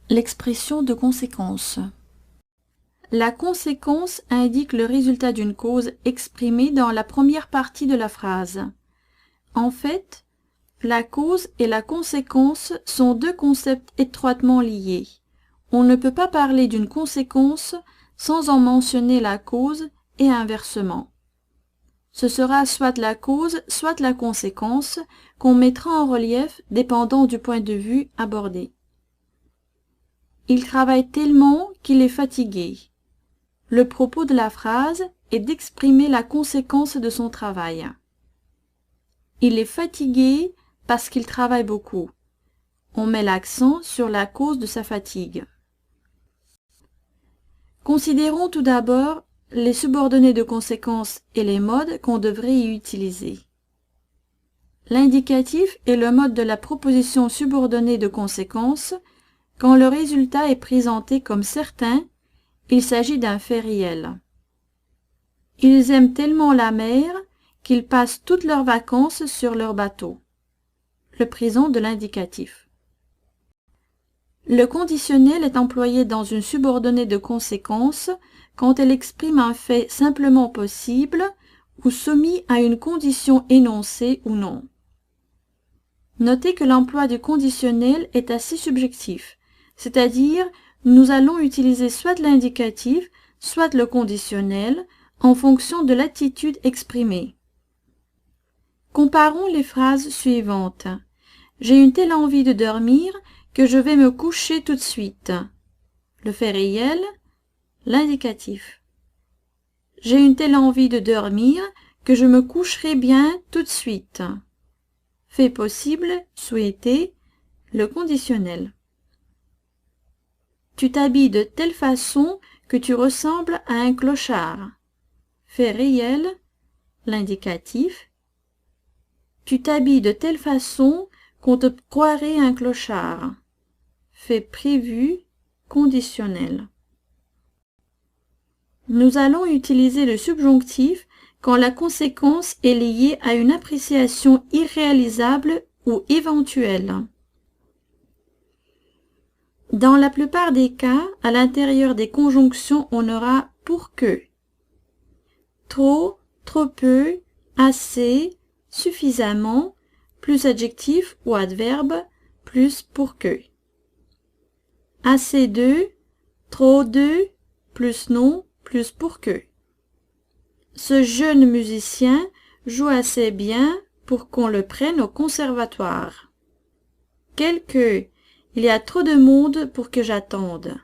L'expression de conséquence. La conséquence indique le résultat d'une cause exprimée dans la première partie de la phrase. En fait, la cause et la conséquence sont deux concepts étroitement liés. On ne peut pas parler d'une conséquence sans en mentionner la cause et inversement. Ce sera soit la cause, soit la conséquence qu'on mettra en relief dépendant du point de vue abordé. Il travaille tellement qu'il est fatigué. Le propos de la phrase est d'exprimer la conséquence de son travail. Il est fatigué parce qu'il travaille beaucoup. On met l'accent sur la cause de sa fatigue. Considérons tout d'abord les subordonnés de conséquence et les modes qu'on devrait y utiliser. L'indicatif est le mode de la proposition subordonnée de conséquence. Quand le résultat est présenté comme certain, il s'agit d'un fait réel. Ils aiment tellement la mer qu'ils passent toutes leurs vacances sur leur bateau. Le présent de l'indicatif. Le conditionnel est employé dans une subordonnée de conséquence quand elle exprime un fait simplement possible ou soumis à une condition énoncée ou non. Notez que l'emploi du conditionnel est assez subjectif, c'est-à-dire nous allons utiliser soit l'indicatif, soit le conditionnel en fonction de l'attitude exprimée. Comparons les phrases suivantes. J'ai une telle envie de dormir que je vais me coucher tout de suite. Le fait réel, l'indicatif. J'ai une telle envie de dormir que je me coucherai bien tout de suite. Fait possible, souhaité, le conditionnel. Tu t'habilles de telle façon que tu ressembles à un clochard. Fait réel, l'indicatif. Tu t'habilles de telle façon qu'on te croirait un clochard. Fait prévu, conditionnel. Nous allons utiliser le subjonctif quand la conséquence est liée à une appréciation irréalisable ou éventuelle. Dans la plupart des cas, à l'intérieur des conjonctions, on aura pour que. Trop, trop peu, assez, suffisamment, plus adjectif ou adverbe, plus pour que. Assez de, trop de, plus non, plus pour que. Ce jeune musicien joue assez bien pour qu'on le prenne au conservatoire. Quelque, il y a trop de monde pour que j'attende.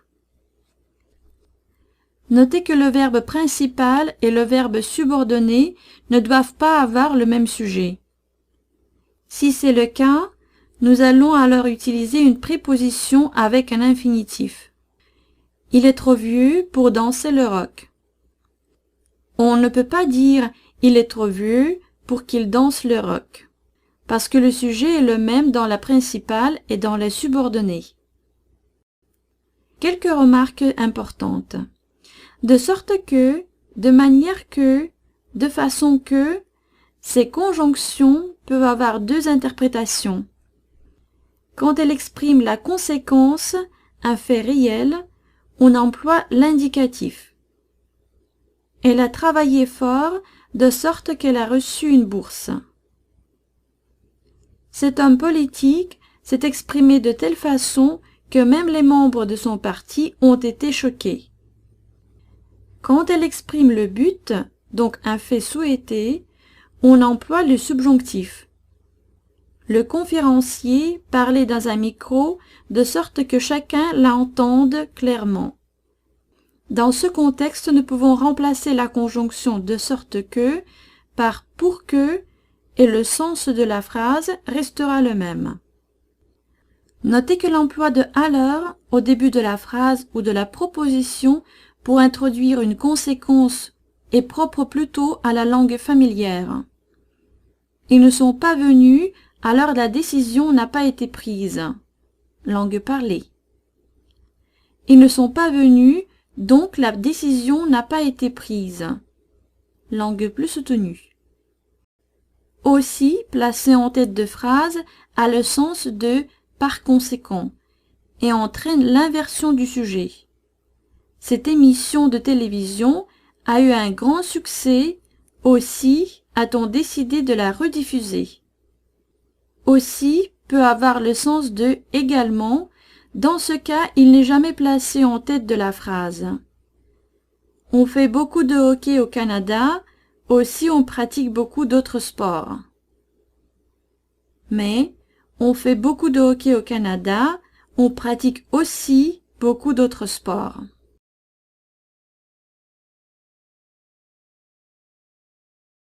Notez que le verbe principal et le verbe subordonné ne doivent pas avoir le même sujet. Si c'est le cas, nous allons alors utiliser une préposition avec un infinitif. Il est trop vieux pour danser le rock. On ne peut pas dire « il est trop vieux pour qu'il danse le rock » parce que le sujet est le même dans la principale et dans les subordonnées. Quelques remarques importantes. De sorte que, de manière que, de façon que, ces conjonctions peuvent avoir deux interprétations. Quand elles expriment la conséquence, un fait réel, on emploie l'indicatif. Elle a travaillé fort de sorte qu'elle a reçu une bourse. Cet homme politique s'est exprimé de telle façon que même les membres de son parti ont été choqués. Quand elle exprime le but, donc un fait souhaité, on emploie le subjonctif. Le conférencier parlait dans un micro de sorte que chacun l'entende clairement. Dans ce contexte, nous pouvons remplacer la conjonction de sorte que par pour que et le sens de la phrase restera le même. Notez que l'emploi de alors au début de la phrase ou de la proposition pour introduire une conséquence est propre plutôt à la langue familière. Ils ne sont pas venus alors la décision n'a pas été prise. Langue parlée. Ils ne sont pas venus, donc la décision n'a pas été prise. Langue plus soutenue. Aussi, placé en tête de phrase, a le sens de « par conséquent » et entraîne l'inversion du sujet. Cette émission de télévision a eu un grand succès, aussi a-t-on décidé de la rediffuser. Aussi peut avoir le sens de également. Dans ce cas, il n'est jamais placé en tête de la phrase. On fait beaucoup de hockey au Canada, aussi on pratique beaucoup d'autres sports. Mais on fait beaucoup de hockey au Canada, on pratique aussi beaucoup d'autres sports.